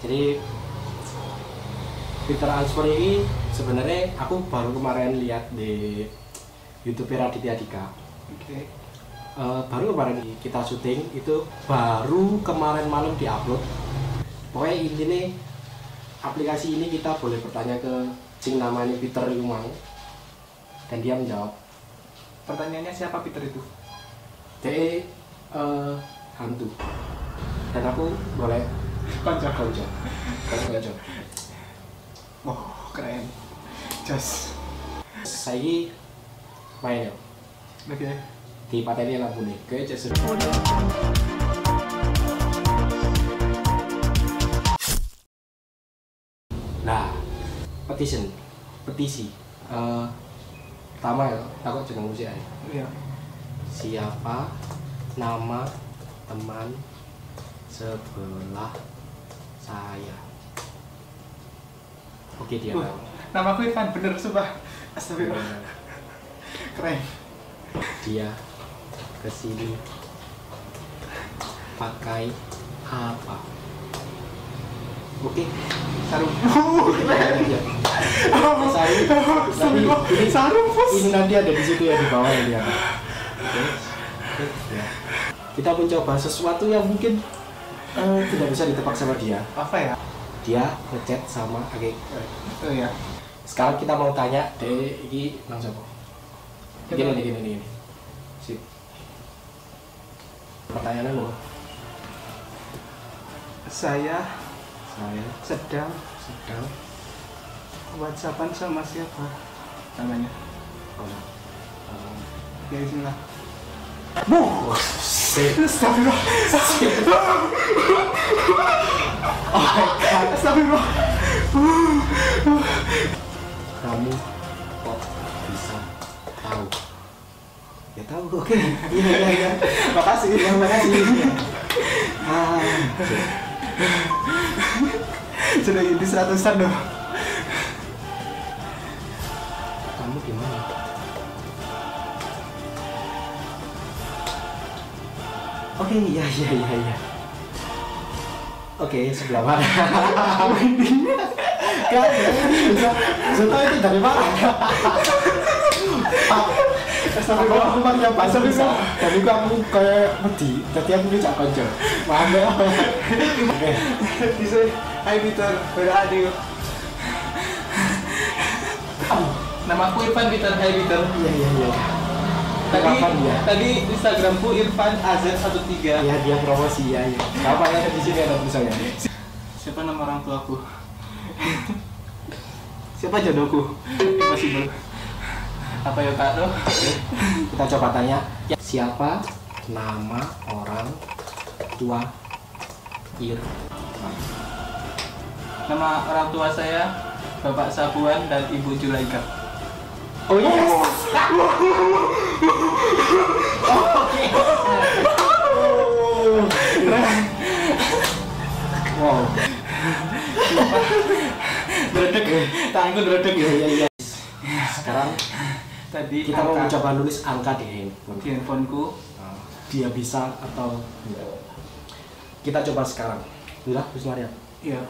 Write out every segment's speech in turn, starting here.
Jadi Peter Ansper ini sebenarnya aku baru kemarin lihat di YouTube Raditya Dika. Oke. Baru kemarin kita syuting itu baru kemarin malam diupload. Pokoknya intinya aplikasi ini kita boleh bertanya ke sing namanya Peter itu mau, dan dia menjawab. Pertanyaannya siapa Peter itu? Dia hantu. Dan aku boleh konco. Oh, keren. Just. Saya main ya. Oke. Di pateni lampu nih. Oke, just. Nah, petisi. Pertama ya, aku jeneng musik aja. Iya. Siapa nama teman sebelah saya? Oke, dia tahu. Nama aku Irfan, bener sumpah. Astagfirullah. Keren. Dia kesini pakai apa? Oke, sarung. Sarung, bos. Ini nanti ada di situ ya, di bawah ya dia. Oke. Ya. Kita mencoba sesuatu yang mungkin tidak bisa ditebak sama dia. Apa ya? Dia ngechat sama Age. Oh ya. Sekarang kita mau tanya deh, ini langsung kok. Gini. Sip. Pertanyaannya lo. Saya sedang WhatsAppan sama siapa? Namanya. Ya bismillah. Astagfirullah. Oh my god. Astagfirullah. Kamu kok bisa tahu? Ya tahu, oke. Iya. Makasih. Sudah ini 100-an loh. Kamu gimana? Oke, iya. Oke, sebelah mana? Kan, bisa tahu itu dari mana? Aku pakai bahasa bisa. Tapi kamu kayak medi. Tadi aku ngejak konco. Paham ya? Oke. Bisa. Hai Peter, beda adik. Nama aku Irfan Peter. Hai Peter. Iya. Tadi Instagramku Irfan AZ13. Iya, dia promosi ya. Apa ya di sini ada tulisannya? Siapa nama orang tuaku? Siapa jodohku? Impossible. Apa ya Kak Doh? Kita coba tanya. Siapa nama orang tua Irfan? Nama orang tua saya Bapak Sabuan dan Ibu Julaika. Oh yes. Oke. Wow. Dredeg, tanganku dredeg ya. Iya. Sekarang tadi kita mau mencoba nulis angka di handphoneku. Dia bisa atau enggak? Kita coba sekarang. Udah, Bismaria. Iya.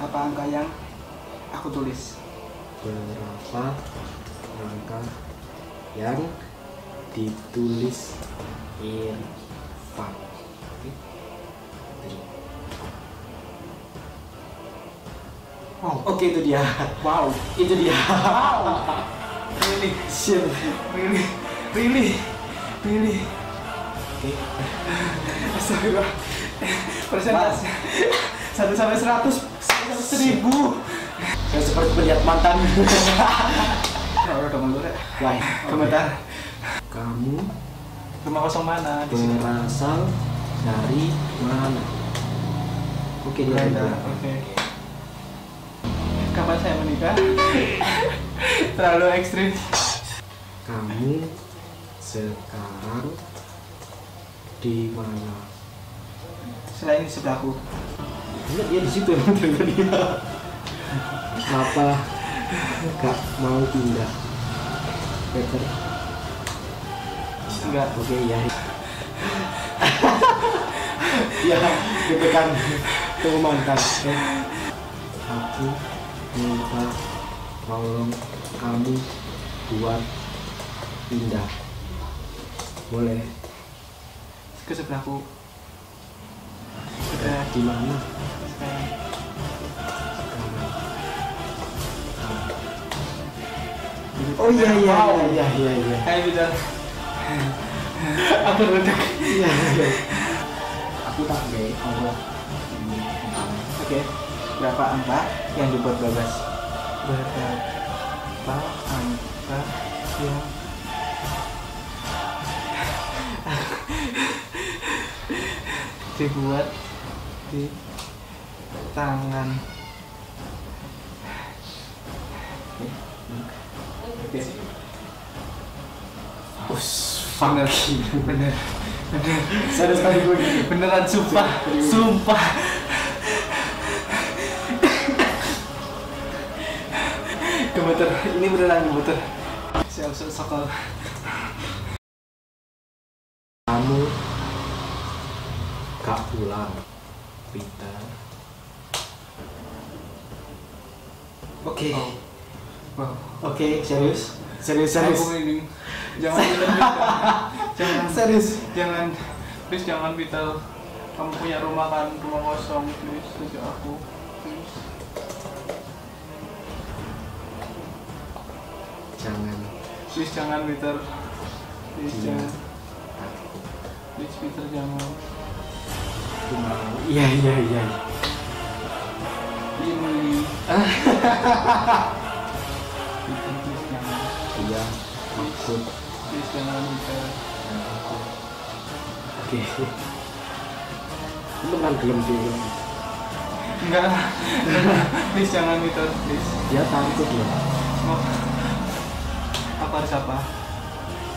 Apa angka yang aku tulis? Berapa angka yang ditulis Irfan? Wow, oke itu dia. Wow, itu dia. Wow. Really, Shit. really. Oke. Astagfirullah. Persentase 1 sampai 100 1000. Saya seperti melihat mantan. Udah dong lu, Rek. Wah, Komentar. kamu Rumah kosong mana di sini? berasal dari mana? Oke, dia Belanda. bilang. Oke. Kapan saya menikah? Terlalu ekstrim. Kamu sekarang di mana? Selain di sebelahku. Enggak, dia di situ. Kenapa nggak mau pindah? Peter? Enggak. Oke, ya. Ya, deg-degan. Tunggu mantan. Aku minta tolong kamu buat pindah. Boleh. Ke sebelahku. Di mana? Sekarang. Oh iya. Hai Peter. Aku redek. Iya. Aku tak baik Allah. Oke. Berapa angka yang dibuat Bagas? Berapa angka yang dibuat di tangan? Oke. Bener. Serius kali gue gini. Beneran sumpah. Gemeter, ini beneran gemeter. Saya sokol. Kamu gak pulang, Peter. Oke. Wow. Oke, serius. Aku ini jangan Serius. please jangan Peter. Kamu punya rumah kan, rumah kosong, please ajak aku, please. Jangan Peter. Please jangan. Please Peter jangan. Iya. Ini. Peter please jangan. Iya, maksud. Please jangan Peter. Oke. Lu kan belum dulu. Enggak. Please jangan Peter, please. Dia takut loh. Oh. Aku harus apa?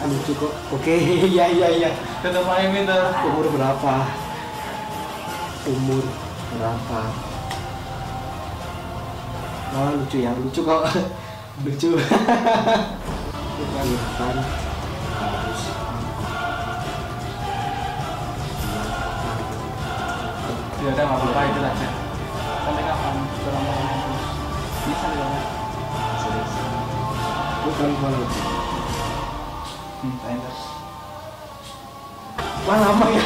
Lucu kok. Oke, iya. Tetap aja Peter. Umur berapa? Oh, lucu ya, lucu kok. Lucu. Irfan harus Ya udah nggak apa-apa itu aja. Sampai kapan? Selama terus. Bisa ya. serius. Bukan banget. Tender. Wah, lama ya.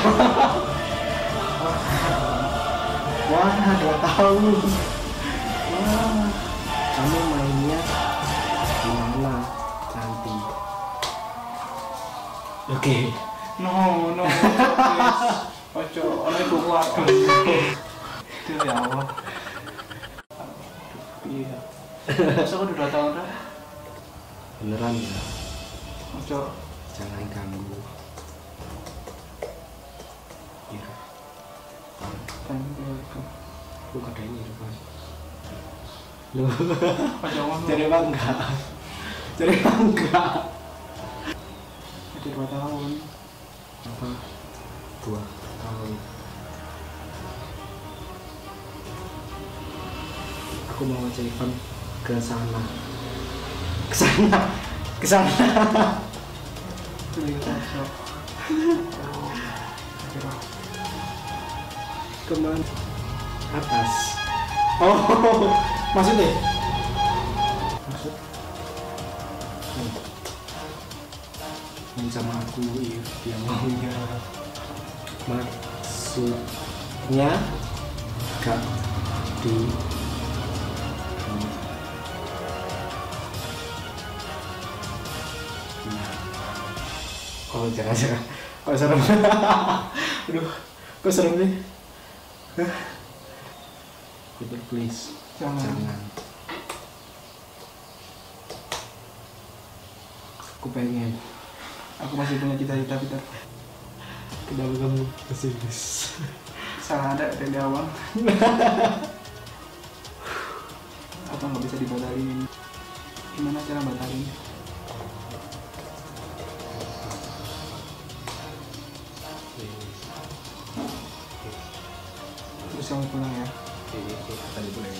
Wah, 2 tahun. Wah, kamu mainnya di mana nanti? Oke. No, please. Ojo, oleh buku aku. Itu ya Allah. Iya. Masa aku udah 2 tahun dah? Beneran ya? Ojo. Jangan ganggu. Iya. Aku kadang Irfan. Loh. Ojo ngomong. Jadi bangga. Itu 2 tahun. Apa? 2 tahun. Aku mau ngajak Irfan ke sana. Kemana? Atas. Oh, maksudnya? Main sama aku, iya, dia maunya. Maksudnya gak di oh jangan kok serem. Aduh, kok serem nih. Peter please jangan. Aku pengen. Aku masih punya cita-cita Peter. Kenapa kamu pesimis? Salah ada dari awal. Apa nggak bisa dibatalin? Gimana cara batalin? Terus kamu pulang ya? Oke, tadi boleh.